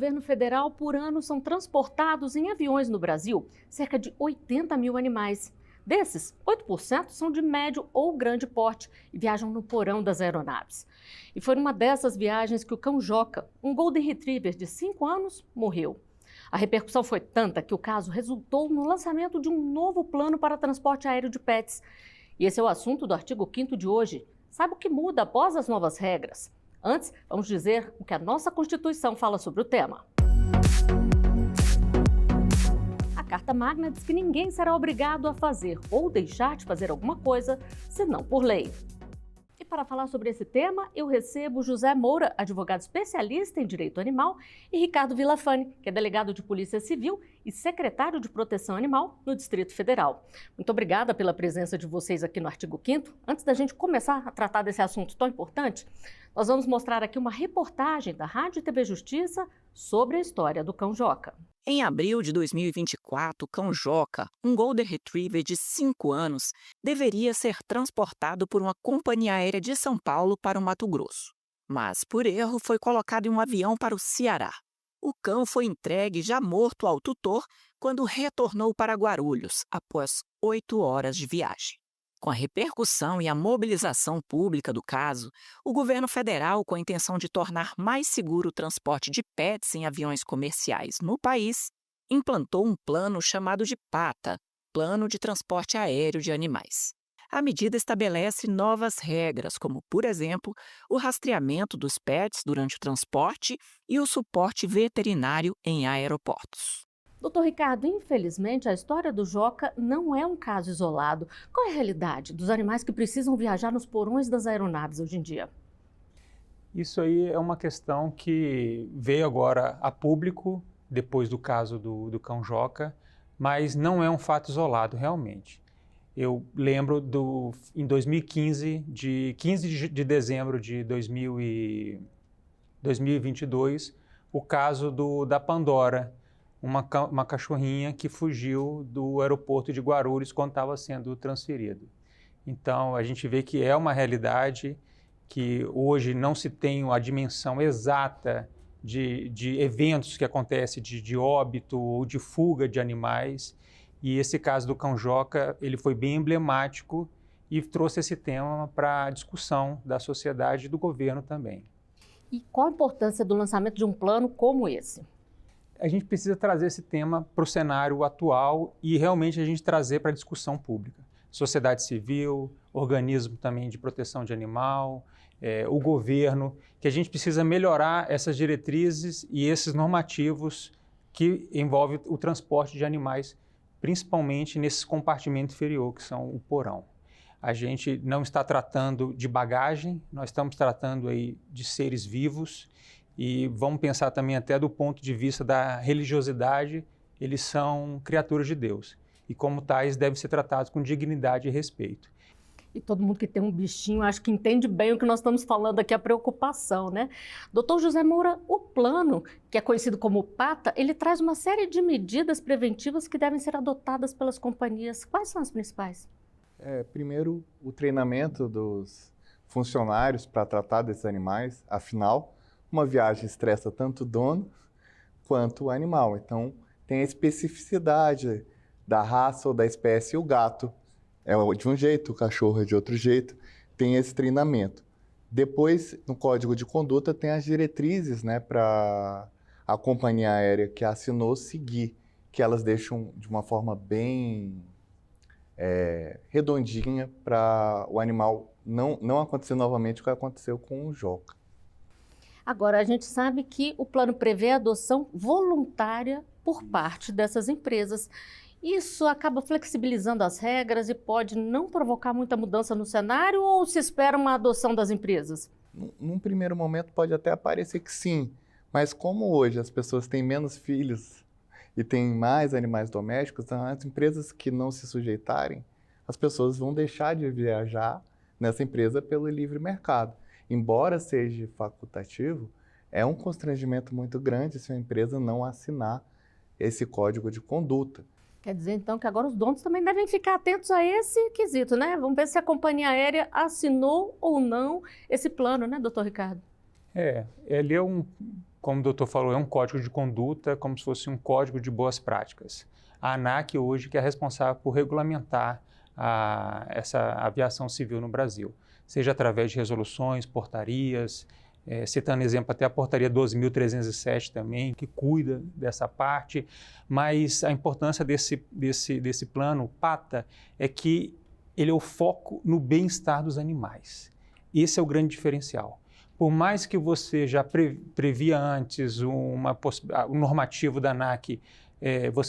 governo federal, por ano são transportados em aviões no Brasil cerca de 80 mil animais. Desses, 8% são de médio ou grande porte e viajam no porão das aeronaves. E foi numa dessas viagens que o cão Joca, um Golden Retriever de 5 anos, morreu. A repercussão foi tanta que o caso resultou no lançamento de um novo plano para transporte aéreo de pets. E esse é o assunto do artigo 5º de hoje. Sabe o que muda após as novas regras? Antes, vamos dizer o que a nossa Constituição fala sobre o tema. A Carta Magna diz que ninguém será obrigado a fazer ou deixar de fazer alguma coisa, senão por lei. E para falar sobre esse tema, eu recebo José Moura, advogado especialista em direito animal, e Ricardo Villafani, que é delegado de Polícia Civil e secretário de Proteção Animal no Distrito Federal. Muito obrigada pela presença de vocês aqui no artigo 5º. Antes da gente começar a tratar desse assunto tão importante, nós vamos mostrar aqui uma reportagem da Rádio e TV Justiça sobre a história do cão Joca. Em abril de 2024, o cão Joca, um Golden Retriever de 5 anos, deveria ser transportado por uma companhia aérea de São Paulo para o Mato Grosso. Mas, por erro, foi colocado em um avião para o Ceará. O cão foi entregue já morto ao tutor quando retornou para Guarulhos, após 8 horas de viagem. Com a repercussão e a mobilização pública do caso, o governo federal, com a intenção de tornar mais seguro o transporte de pets em aviões comerciais no país, implantou um plano chamado de PATA, Plano de Transporte Aéreo de Animais. A medida estabelece novas regras, como, por exemplo, o rastreamento dos pets durante o transporte e o suporte veterinário em aeroportos. Doutor Ricardo, infelizmente a história do Joca não é um caso isolado. Qual é a realidade dos animais que precisam viajar nos porões das aeronaves hoje em dia? Isso aí é uma questão que veio agora a público, depois do caso do cão Joca, mas não é um fato isolado realmente. Eu lembro em 2015, de 15 de dezembro de 2022, o caso da Pandora, uma cachorrinha que fugiu do aeroporto de Guarulhos quando estava sendo transferido. Então, a gente vê que é uma realidade que hoje não se tem a dimensão exata de eventos que acontecem de óbito ou de fuga de animais. E esse caso do cão Joca, ele foi bem emblemático e trouxe esse tema para a discussão da sociedade e do governo também. E qual a importância do lançamento de um plano como esse? A gente precisa trazer esse tema para o cenário atual e realmente a gente trazer para a discussão pública. Sociedade civil, organismo também de proteção de animal, o governo, que a gente precisa melhorar essas diretrizes e esses normativos que envolvem o transporte de animais, principalmente nesse compartimento inferior, que são o porão. A gente não está tratando de bagagem, nós estamos tratando aí de seres vivos. E vamos pensar também até do ponto de vista da religiosidade, eles são criaturas de Deus. E como tais, devem ser tratados com dignidade e respeito. E todo mundo que tem um bichinho, acho que entende bem o que nós estamos falando aqui, a preocupação, né? Doutor José Moura, o plano, que é conhecido como PATA, ele traz uma série de medidas preventivas que devem ser adotadas pelas companhias. Quais são as principais? Primeiro, o treinamento dos funcionários para tratar desses animais. Afinal, uma viagem estressa tanto o dono quanto o animal. Então, tem a especificidade da raça ou da espécie. O gato é de um jeito, o cachorro é de outro jeito. Tem esse treinamento. Depois, no Código de Conduta, tem as diretrizes, né, para a companhia aérea que assinou seguir, que elas deixam de uma forma bem redondinha para o animal não acontecer novamente o que aconteceu com o Joca. Agora, a gente sabe que o plano prevê a adoção voluntária por parte dessas empresas. Isso acaba flexibilizando as regras e pode não provocar muita mudança no cenário ou se espera uma adoção das empresas? Num primeiro momento pode até parecer que sim, mas como hoje as pessoas têm menos filhos e têm mais animais domésticos, as empresas que não se sujeitarem, as pessoas vão deixar de viajar nessa empresa pelo livre mercado. Embora seja facultativo, é um constrangimento muito grande se a empresa não assinar esse código de conduta. Quer dizer, então, que agora os donos também devem ficar atentos a esse quesito, né? Vamos ver se a companhia aérea assinou ou não esse plano, né, doutor Ricardo? Ele é como o doutor falou, é um código de conduta, como se fosse um código de boas práticas. A ANAC hoje que é responsável por regulamentar essa aviação civil no Brasil, seja através de resoluções, portarias, citando exemplo até a portaria 12.307 também, que cuida dessa parte, mas a importância desse plano PATA é que ele é o foco no bem-estar dos animais. Esse é o grande diferencial. Por mais que você já previa antes o normativo da ANAC,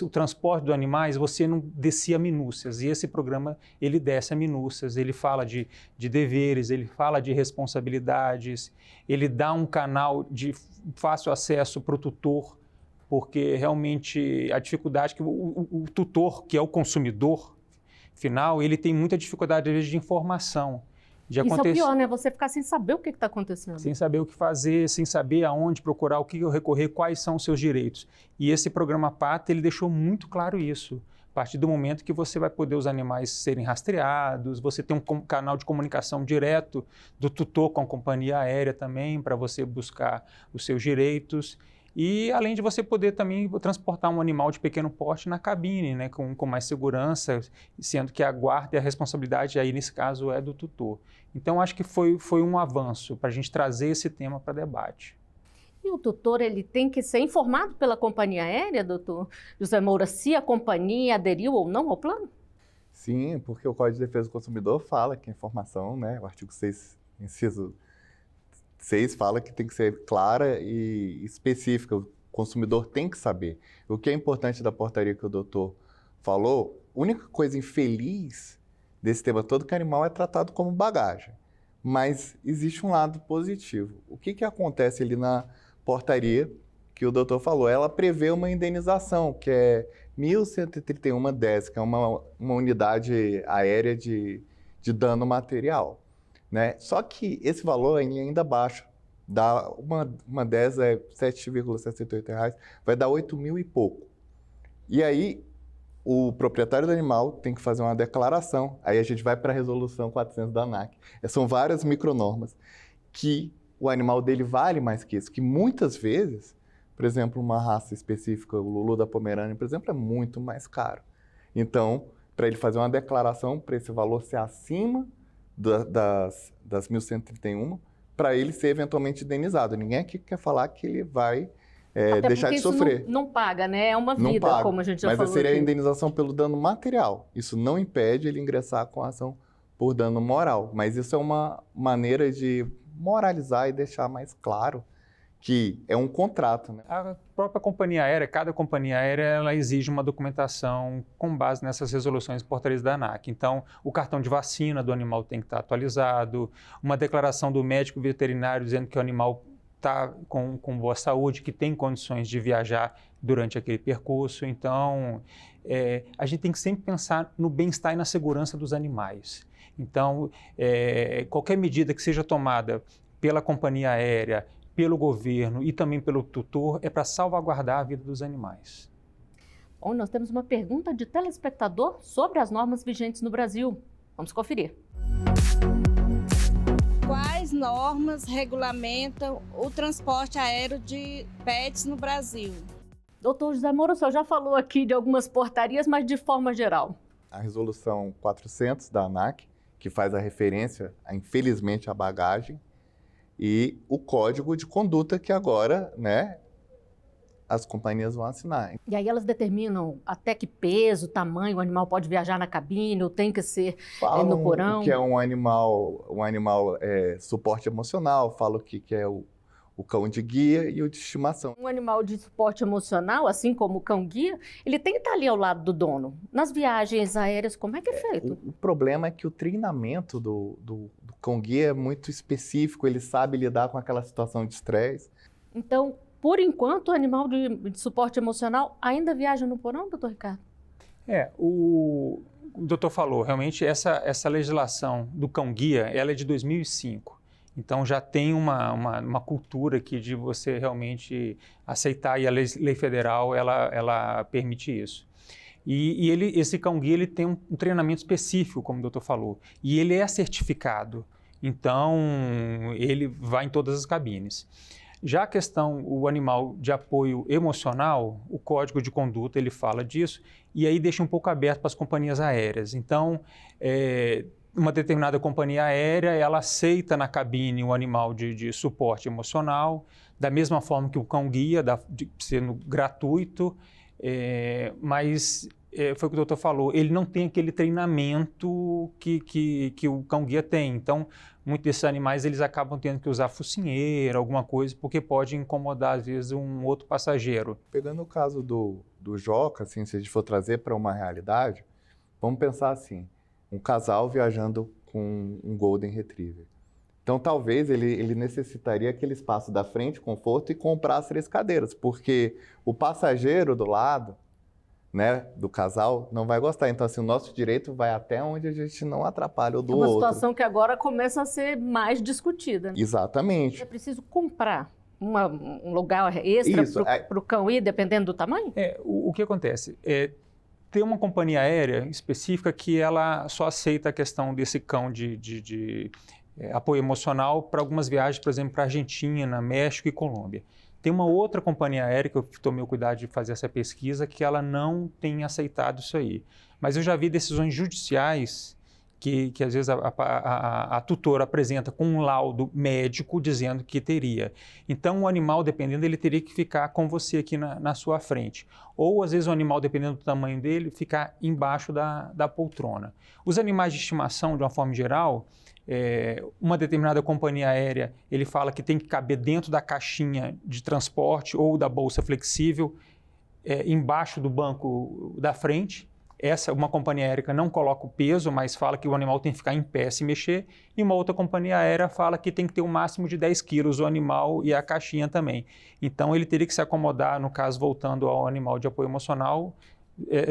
o transporte dos animais, você não descia minúcias. E esse programa, ele desce a minúcias, ele fala de deveres, ele fala de responsabilidades, ele dá um canal de fácil acesso para o tutor, porque realmente a dificuldade que o tutor, que é o consumidor final, ele tem muita dificuldade, às vezes, de informação. Isso é o pior, né? Você ficar sem saber o que está acontecendo. Sem saber o que fazer, sem saber aonde procurar, o que eu recorrer, quais são os seus direitos. E esse programa PATA, ele deixou muito claro isso. A partir do momento que você vai poder os animais serem rastreados, você tem um canal de comunicação direto do tutor com a companhia aérea também, para você buscar os seus direitos. E além de você poder também transportar um animal de pequeno porte na cabine, né, com mais segurança, sendo que a guarda e a responsabilidade aí nesse caso é do tutor. Então acho que foi um avanço para a gente trazer esse tema para debate. E o tutor, ele tem que ser informado pela companhia aérea, doutor José Moura, se a companhia aderiu ou não ao plano? Sim, porque o Código de Defesa do Consumidor fala que a informação, né, o artigo 6, inciso 6 fala que tem que ser clara e específica, o consumidor tem que saber. O que é importante da portaria que o doutor falou, a única coisa infeliz desse tema todo é que o animal é tratado como bagagem, mas existe um lado positivo. O que acontece ali na portaria que o doutor falou? Ela prevê uma indenização, que é 1.131,10, que é uma unidade aérea de dano material. Né? Só que esse valor ainda é baixo, dá uma 10 é R$ 7,68, vai dar 8 mil e pouco. E aí o proprietário do animal tem que fazer uma declaração, aí a gente vai para a resolução 400 da ANAC. São várias micronormas que o animal dele vale mais que isso, que muitas vezes, por exemplo, uma raça específica, o Lulu da Pomerânia, por exemplo, é muito mais caro. Então, para ele fazer uma declaração para esse valor ser acima das 1.131, para ele ser eventualmente indenizado. Ninguém aqui quer falar que ele vai deixar de sofrer. Isso não paga, né? É uma vida, paga, como a gente já mas falou. Mas seria aqui. a indenização pelo dano material. Isso não impede ele ingressar com a ação por dano moral. Mas isso é uma maneira de moralizar e deixar mais claro que é um contrato. Né? A própria companhia aérea, cada companhia aérea, ela exige uma documentação com base nessas resoluções e portarias da ANAC. Então, o cartão de vacina do animal tem que estar atualizado, uma declaração do médico veterinário dizendo que o animal está com boa saúde, que tem condições de viajar durante aquele percurso. Então, a gente tem que sempre pensar no bem-estar e na segurança dos animais. Então, qualquer medida que seja tomada pela companhia aérea, pelo governo e também pelo tutor, é para salvaguardar a vida dos animais. Bom, nós temos uma pergunta de telespectador sobre as normas vigentes no Brasil. Vamos conferir. Quais normas regulamentam o transporte aéreo de pets no Brasil? Doutor José Moura, o senhor já falou aqui de algumas portarias, mas de forma geral. A resolução 400 da ANAC, que faz a referência, infelizmente, à bagagem, e o código de conduta que agora, né, as companhias vão assinar. E aí elas determinam até que peso, tamanho o animal pode viajar na cabine ou tem que ser no porão? Que é um animal suporte emocional, falam que é o cão de guia e o de estimação. Um animal de suporte emocional, assim como o cão-guia, ele tem que estar ali ao lado do dono. Nas viagens aéreas, como é que é feito? O problema é que o treinamento do cão-guia é muito específico, ele sabe lidar com aquela situação de estresse. Então, por enquanto, o animal de suporte emocional ainda viaja no porão, doutor Ricardo? O doutor falou, realmente essa legislação do cão-guia, ela é de 2005. Então já tem uma cultura aqui de você realmente aceitar, e a lei federal ela permite isso. E esse cão-guia ele tem um treinamento específico, como o doutor falou, e ele é certificado, então ele vai em todas as cabines. Já a questão, o animal de apoio emocional, o Código de Conduta, ele fala disso, e aí deixa um pouco aberto para as companhias aéreas. Então, uma determinada companhia aérea, ela aceita na cabine um animal de suporte emocional, da mesma forma que o cão-guia, sendo gratuito, mas foi o que o doutor falou, ele não tem aquele treinamento que o cão-guia tem. Então, muitos desses animais eles acabam tendo que usar focinheira, alguma coisa, porque pode incomodar, às vezes, um outro passageiro. Pegando o caso do Joca, assim, se a gente for trazer para uma realidade, vamos pensar assim, um casal viajando com um Golden Retriever. Então, talvez ele necessitaria aquele espaço da frente, conforto, e comprar as 3 cadeiras, porque o passageiro do lado, né, do casal, não vai gostar. Então, assim, o nosso direito vai até onde a gente não atrapalha o do outro. É uma situação que agora começa a ser mais discutida. Né? Exatamente. É preciso comprar um lugar extra para o cão ir, dependendo do tamanho? O que acontece? Tem uma companhia aérea específica que ela só aceita a questão desse cão de apoio emocional para algumas viagens, por exemplo, para Argentina, México e Colômbia. Tem uma outra companhia aérea que eu tomei o cuidado de fazer essa pesquisa que ela não tem aceitado isso aí. Mas eu já vi decisões judiciais que às vezes a tutora apresenta com um laudo médico dizendo que teria. Então o animal, dependendo, ele teria que ficar com você aqui na sua frente. Ou às vezes o animal, dependendo do tamanho dele, ficar embaixo da poltrona. Os animais de estimação, de uma forma geral, uma determinada companhia aérea, ele fala que tem que caber dentro da caixinha de transporte ou da bolsa flexível, embaixo do banco da frente. Uma companhia aérea não coloca o peso, mas fala que o animal tem que ficar em pé se mexer. E uma outra companhia aérea fala que tem que ter um máximo de 10 quilos o animal e a caixinha também. Então ele teria que se acomodar, no caso, voltando ao animal de apoio emocional,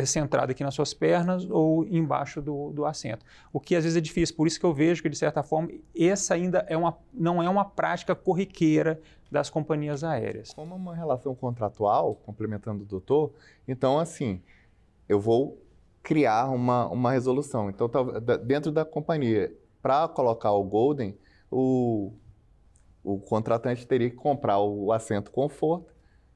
centrado aqui nas suas pernas ou embaixo do assento. O que às vezes é difícil, por isso que eu vejo que, de certa forma, essa ainda não é uma prática corriqueira das companhias aéreas. Como uma relação contratual, complementando o doutor, então, assim, eu vou criar uma resolução. Então, dentro da companhia, para colocar o Golden, o contratante teria que comprar o assento conforto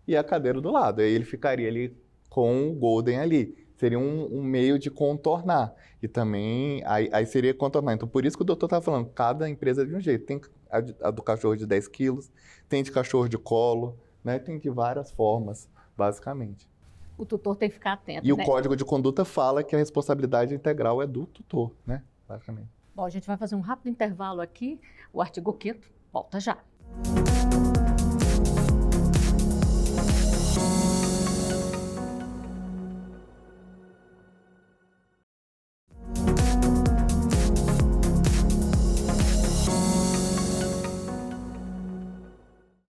e a cadeira do lado. Aí ele ficaria ali com o Golden ali. Seria um meio de contornar. E também, aí seria contornar. Então, por isso que o doutor está falando, cada empresa é de um jeito. Tem a do cachorro de 10 quilos, tem de cachorro de colo, né? Tem de várias formas, basicamente. O tutor tem que ficar atento, E o Código de Conduta fala que a responsabilidade integral é do tutor, né? Basicamente. Bom, a gente vai fazer um rápido intervalo aqui. O artigo 5º volta já.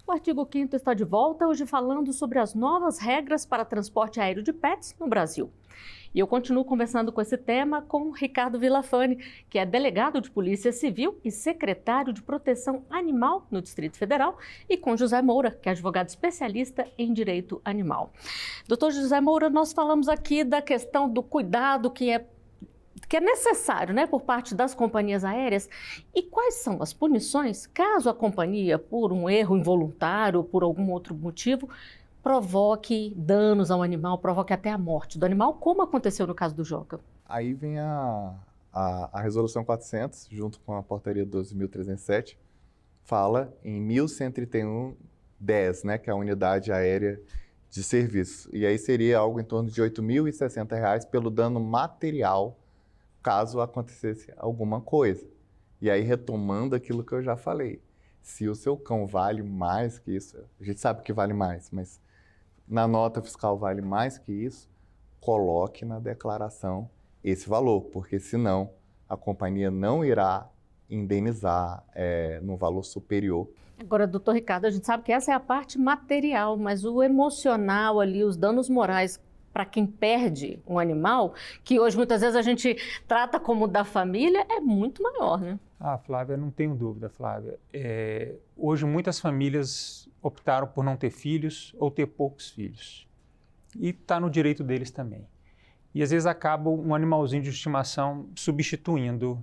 O artigo 5º está de volta, hoje falando sobre as novas regras para transporte aéreo de pets no Brasil. E eu continuo conversando com esse tema com Ricardo Villafane, que é delegado de Polícia Civil e secretário de Proteção Animal no Distrito Federal, e com José Moura, que é advogado especialista em direito animal. Doutor José Moura, nós falamos aqui da questão do cuidado que é necessário, né, por parte das companhias aéreas. E quais são as punições caso a companhia, por um erro involuntário ou por algum outro motivo, provoque danos ao animal, provoque até a morte do animal, como aconteceu no caso do Joca? Aí vem a Resolução 400, junto com a Portaria 12.307, fala em 1131-10, né, que é a unidade aérea de serviço. E aí seria algo em torno de R$ 8.060 pelo dano material, caso acontecesse alguma coisa. E aí, retomando aquilo que eu já falei, se o seu cão vale mais que isso, a gente sabe que vale mais, mas na nota fiscal vale mais que isso, coloque na declaração esse valor, porque senão a companhia não irá indenizar num valor superior. Agora, doutor Ricardo, a gente sabe que essa é a parte material, mas o emocional ali, os danos morais para quem perde um animal, que hoje muitas vezes a gente trata como da família, é muito maior, né? Flávia, não tenho dúvida, Flávia. Hoje muitas famílias optaram por não ter filhos ou ter poucos filhos. E está no direito deles também. E às vezes acaba um animalzinho de estimação substituindo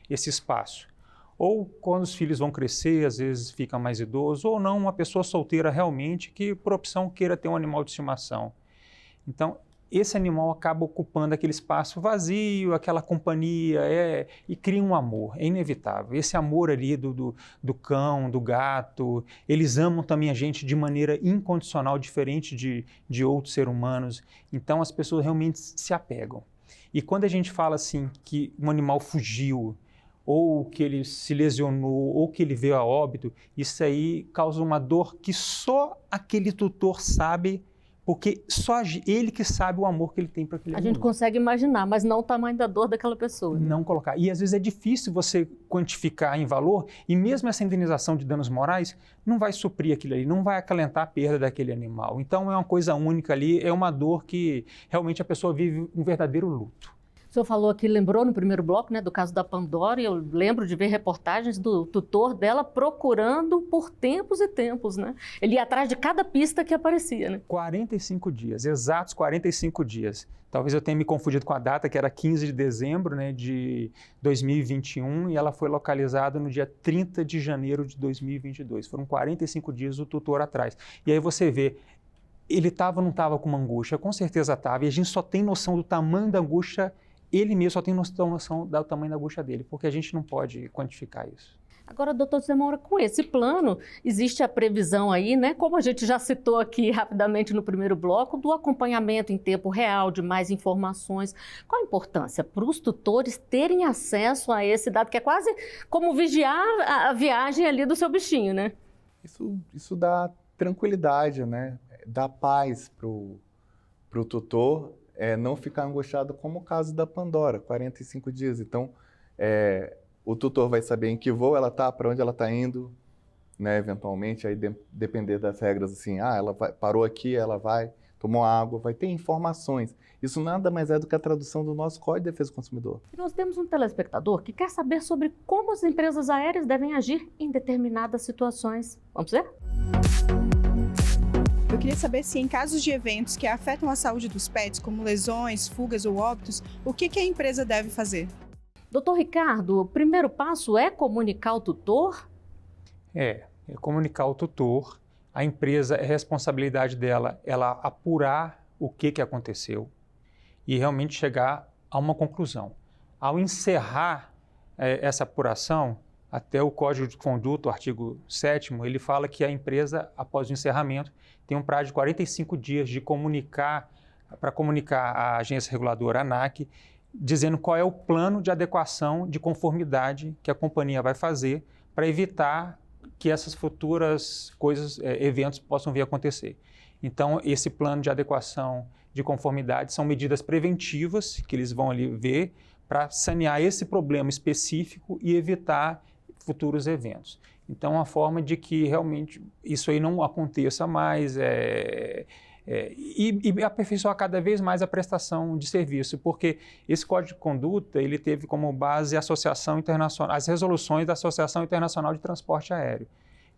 esse espaço. ou quando os filhos vão crescer, às vezes fica mais idoso, ou não, uma pessoa solteira realmente que, por opção, queira ter um animal de estimação. Então, esse animal acaba ocupando aquele espaço vazio, aquela companhia, e cria um amor, é inevitável. Esse amor ali do cão, do gato, eles amam também a gente de maneira incondicional, diferente de outros seres humanos. Então, as pessoas realmente se apegam. E quando a gente fala assim que um animal fugiu, ou que ele se lesionou, ou que ele veio a óbito, isso aí causa uma dor que só aquele tutor sabe, porque só ele que sabe o amor que ele tem para aquele animal. A gente consegue imaginar, mas não o tamanho da dor daquela pessoa. Não colocar. E às vezes é difícil você quantificar em valor, e mesmo essa indenização de danos morais não vai suprir aquilo ali, não vai acalentar a perda daquele animal. Então é uma coisa única ali, é uma dor que realmente a pessoa vive um verdadeiro luto. O senhor falou aqui, lembrou no primeiro bloco, né, do caso da Pandora, e eu lembro de ver reportagens do tutor dela procurando por tempos e tempos, né? Ele ia atrás de cada pista que aparecia, né? 45 dias, exatos 45 dias. Talvez eu tenha me confundido com a data, que era 15 de dezembro, né, de 2021, e ela foi localizada no dia 30 de janeiro de 2022. Foram 45 dias o tutor atrás. E aí você vê, ele estava ou não estava com uma angústia? Com certeza estava, e a gente só tem noção do tamanho da angústia. Ele mesmo só tem noção do tamanho da angústia dele, porque a gente não pode quantificar isso. Agora, doutor José Moura, com esse plano, existe a previsão aí, né, como a gente já citou aqui rapidamente no primeiro bloco, do acompanhamento em tempo real, de mais informações. Qual a importância para os tutores terem acesso a esse dado, que é quase como vigiar a viagem ali do seu bichinho, né? Isso dá tranquilidade, né? Dá paz para o tutor, não ficar angustiado, como o caso da Pandora, 45 dias. Então, o tutor vai saber em que voo ela está, para onde ela está indo, né, eventualmente, aí depender das regras, assim, ela parou aqui, ela vai, tomou água, vai ter informações. Isso nada mais é do que a tradução do nosso Código de Defesa do Consumidor. E nós temos um telespectador que quer saber sobre como as empresas aéreas devem agir em determinadas situações. Vamos ver? Eu queria saber se em casos de eventos que afetam a saúde dos pets, como lesões, fugas ou óbitos, o que a empresa deve fazer? Doutor Ricardo, o primeiro passo é comunicar o tutor? É comunicar o tutor. A empresa, é responsabilidade dela, ela apurar o que aconteceu e realmente chegar a uma conclusão. Ao encerrar essa apuração, até o Código de Conduta, o artigo 7º, ele fala que a empresa, após o encerramento, tem um prazo de 45 dias para comunicar à agência reguladora, ANAC, dizendo qual é o plano de adequação de conformidade que a companhia vai fazer para evitar que essas futuras eventos possam vir a acontecer. Então, esse plano de adequação de conformidade são medidas preventivas que eles vão ali ver para sanear esse problema específico e evitar futuros eventos. Então, uma forma de que realmente isso aí não aconteça mais e aperfeiçoar cada vez mais a prestação de serviço, porque esse Código de Conduta ele teve como base a Associação Internacional, as resoluções da Associação Internacional de Transporte Aéreo.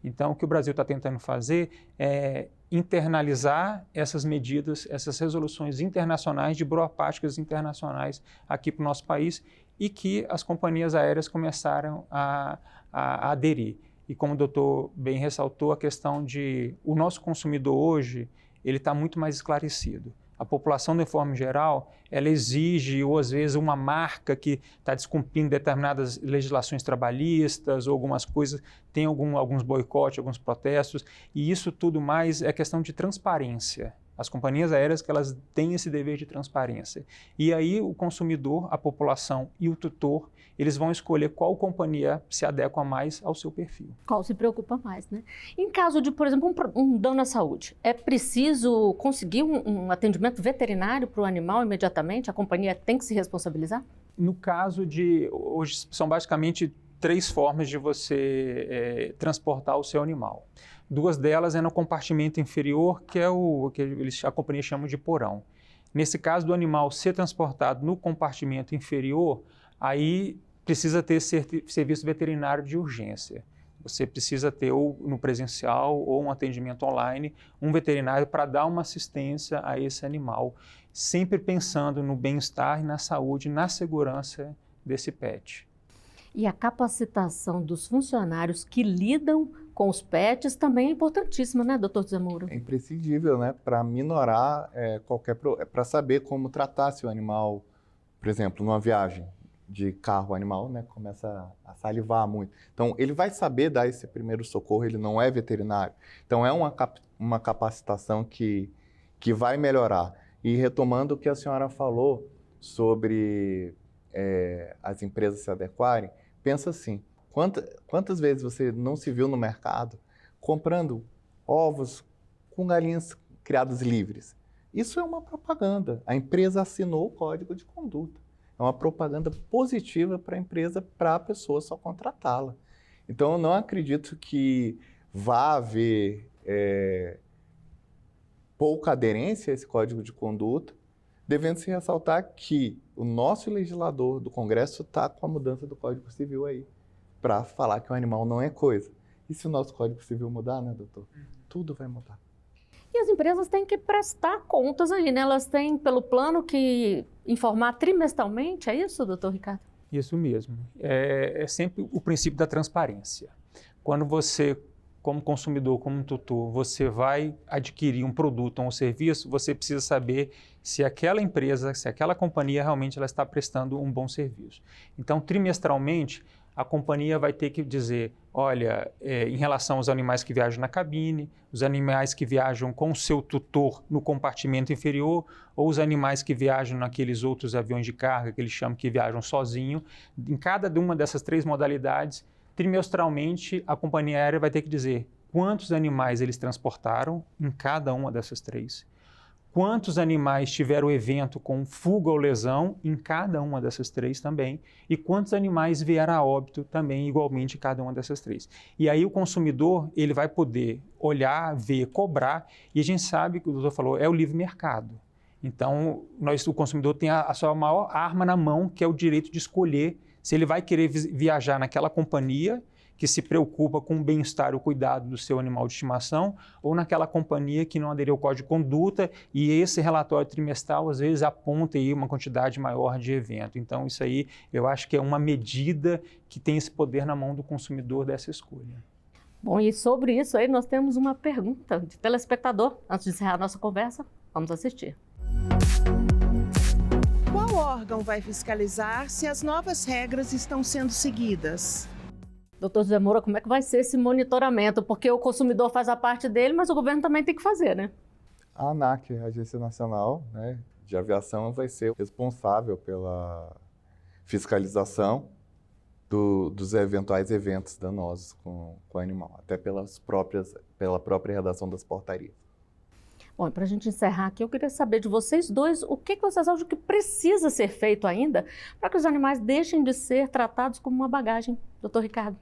Então, o que o Brasil está tentando fazer é internalizar essas medidas, essas resoluções internacionais de boas práticas internacionais aqui para o nosso país e que as companhias aéreas começaram a aderir. E como o doutor bem ressaltou, a questão de o nosso consumidor hoje, ele está muito mais esclarecido. A população, de forma geral, ela exige, ou às vezes uma marca que está descumprindo determinadas legislações trabalhistas ou algumas coisas, tem alguns boicotes, alguns protestos, e isso tudo mais é questão de transparência. As companhias aéreas que elas têm esse dever de transparência. E aí o consumidor, a população e o tutor, eles vão escolher qual companhia se adequa mais ao seu perfil. Qual se preocupa mais, né? Em caso de, por exemplo, um dano à saúde, é preciso conseguir um atendimento veterinário para o animal imediatamente? A companhia tem que se responsabilizar? No caso de... Hoje são basicamente 3 formas de você transportar o seu animal. 2 delas é no compartimento inferior, que é o que a companhia chama de porão. Nesse caso do animal ser transportado no compartimento inferior, aí precisa ter serviço veterinário de urgência. Você precisa ter ou no presencial ou um atendimento online, um veterinário para dar uma assistência a esse animal, sempre pensando no bem-estar, na saúde, na segurança desse pet. E a capacitação dos funcionários que lidam com os pets também é importantíssima, né, doutor José Moura? É imprescindível, né, para minorar para saber como tratar seu animal, por exemplo, numa viagem de carro, o animal, né, começa a salivar muito. Então, ele vai saber dar esse primeiro socorro, ele não é veterinário. Então, é uma capacitação que vai melhorar. E retomando o que a senhora falou sobre as empresas se adequarem, pensa assim, quantas vezes você não se viu no mercado comprando ovos com galinhas criadas livres? Isso é uma propaganda. A empresa assinou o código de conduta. É uma propaganda positiva para a empresa, para a pessoa só contratá-la. Então, eu não acredito que vá haver pouca aderência a esse código de conduta, devendo se ressaltar que o nosso legislador do Congresso está com a mudança do Código Civil aí, para falar que o animal não é coisa. E se o nosso Código Civil mudar, né, doutor? Tudo vai mudar. E as empresas têm que prestar contas aí, né? Elas têm, pelo plano, que informar trimestralmente, é isso, doutor Ricardo? Isso mesmo. É sempre o princípio da transparência. Quando você, como consumidor, como tutor, você vai adquirir um produto ou um serviço, você precisa saber se aquela empresa, se aquela companhia realmente ela está prestando um bom serviço. Então, trimestralmente, a companhia vai ter que dizer, olha, em relação aos animais que viajam na cabine, os animais que viajam com o seu tutor no compartimento inferior, ou os animais que viajam naqueles outros aviões de carga que eles chamam que viajam sozinho, em cada uma dessas 3 modalidades, trimestralmente a companhia aérea vai ter que dizer quantos animais eles transportaram em cada uma dessas 3. Quantos animais tiveram evento com fuga ou lesão em cada uma dessas 3 também, e quantos animais vieram a óbito também igualmente em cada uma dessas 3. E aí o consumidor ele vai poder olhar, ver, cobrar, e a gente sabe que o doutor falou, é o livre mercado. Então o consumidor tem a sua maior arma na mão, que é o direito de escolher se ele vai querer viajar naquela companhia que se preocupa com o bem-estar e o cuidado do seu animal de estimação, ou naquela companhia que não aderiu ao código de conduta, e esse relatório trimestral, às vezes, aponta aí uma quantidade maior de evento. Então, isso aí, eu acho que é uma medida que tem esse poder na mão do consumidor dessa escolha. Bom, e sobre isso aí, nós temos uma pergunta de telespectador. Antes de encerrar a nossa conversa, vamos assistir. Qual órgão vai fiscalizar se as novas regras estão sendo seguidas? Doutor José Moura, como é que vai ser esse monitoramento? Porque o consumidor faz a parte dele, mas o governo também tem que fazer, né? A ANAC, a Agência Nacional, né, de Aviação, vai ser responsável pela fiscalização dos eventuais eventos danosos com o animal, até pela própria redação das portarias. Bom, para a gente encerrar aqui, eu queria saber de vocês dois o que vocês acham que precisa ser feito ainda para que os animais deixem de ser tratados como uma bagagem. Doutor Ricardo.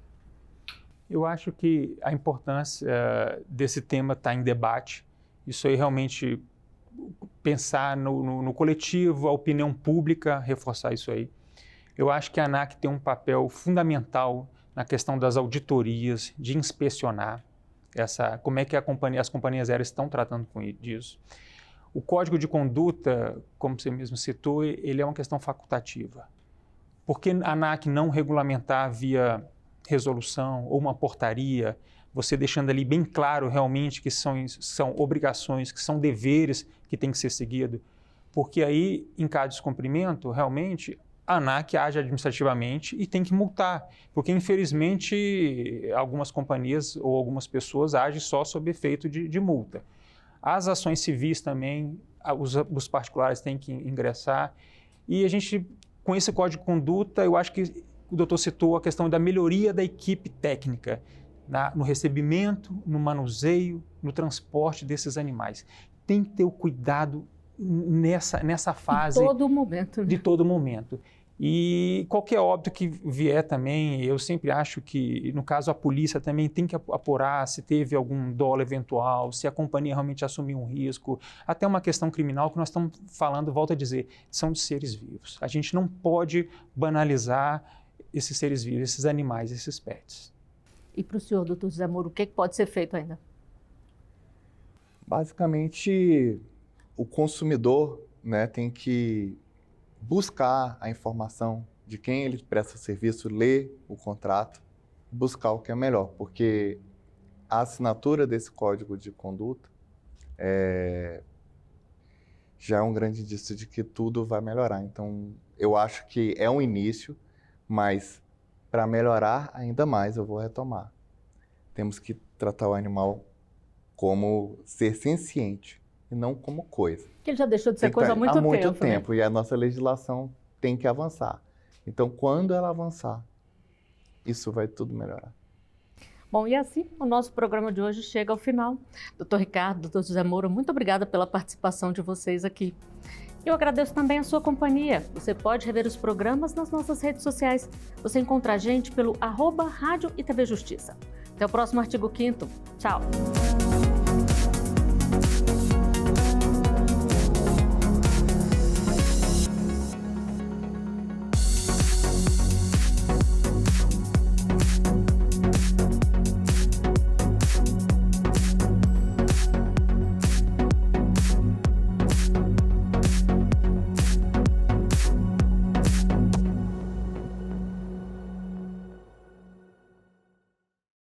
Eu acho que a importância desse tema está em debate. Isso aí realmente pensar no coletivo, a opinião pública, reforçar isso aí. Eu acho que a ANAC tem um papel fundamental na questão das auditorias, de inspecionar como é que as companhias aéreas estão tratando disso. O Código de Conduta, como você mesmo citou, ele é uma questão facultativa. Por que a ANAC não regulamentar via resolução ou uma portaria, você deixando ali bem claro realmente que são obrigações, que são deveres que têm que ser seguidos? Porque aí, em caso de descumprimento, realmente, a ANAC age administrativamente e tem que multar, porque infelizmente algumas companhias ou algumas pessoas agem só sob efeito de multa. As ações civis também, os particulares têm que ingressar, e a gente, com esse código de conduta, eu acho que o doutor citou a questão da melhoria da equipe técnica, no recebimento, no manuseio, no transporte desses animais. Tem que ter o cuidado nessa fase. De todo momento. Né? De todo momento. E qualquer óbito que vier também, eu sempre acho que, no caso, a polícia também tem que apurar se teve algum dolo eventual, se a companhia realmente assumiu um risco, até uma questão criminal que nós estamos falando, volto a dizer, são de seres vivos. A gente não pode banalizar esses seres vivos, esses animais, esses pets. E para o senhor, doutor José Moura, o que pode ser feito ainda? Basicamente, o consumidor, né, tem que buscar a informação de quem ele presta serviço, ler o contrato, buscar o que é melhor, porque a assinatura desse código de conduta já é um grande indício de que tudo vai melhorar. Então, eu acho que é um início, mas para melhorar ainda mais, eu vou retomar. Temos que tratar o animal como ser senciente e não como coisa. Que ele já deixou de ser coisa há muito tempo. Há muito tempo, né? E a nossa legislação tem que avançar. Então, quando ela avançar, isso vai tudo melhorar. Bom, e assim o nosso programa de hoje chega ao final. Doutor Ricardo, doutor José Moura, muito obrigada pela participação de vocês aqui. Eu agradeço também a sua companhia. Você pode rever os programas nas nossas redes sociais. Você encontra a gente pelo @Rádio e TV Justiça. Até o próximo Artigo 5º. Tchau!